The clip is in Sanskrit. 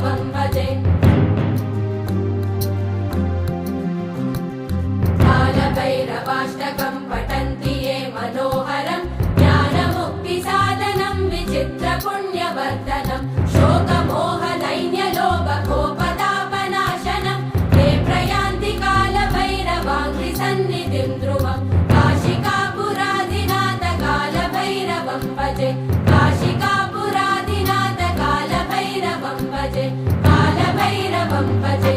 कालभैरवं भजे कालभैरवाष्टकं पठन्ति ये मनोहरं ज्ञानमुक्तिसाधनं विचित्रपुण्यवर्धनं शोकमोहदैन्यलोभकोपतापनाशनं ते प्रयान्ति कालभैरवाङ्घ्रिसन्निधिं ध्रुवं काशिकापुराधिनाथ कालभैरवं भजे काशिकापुराधिनाथ कालभैरवं भजे कालभैरवं भजे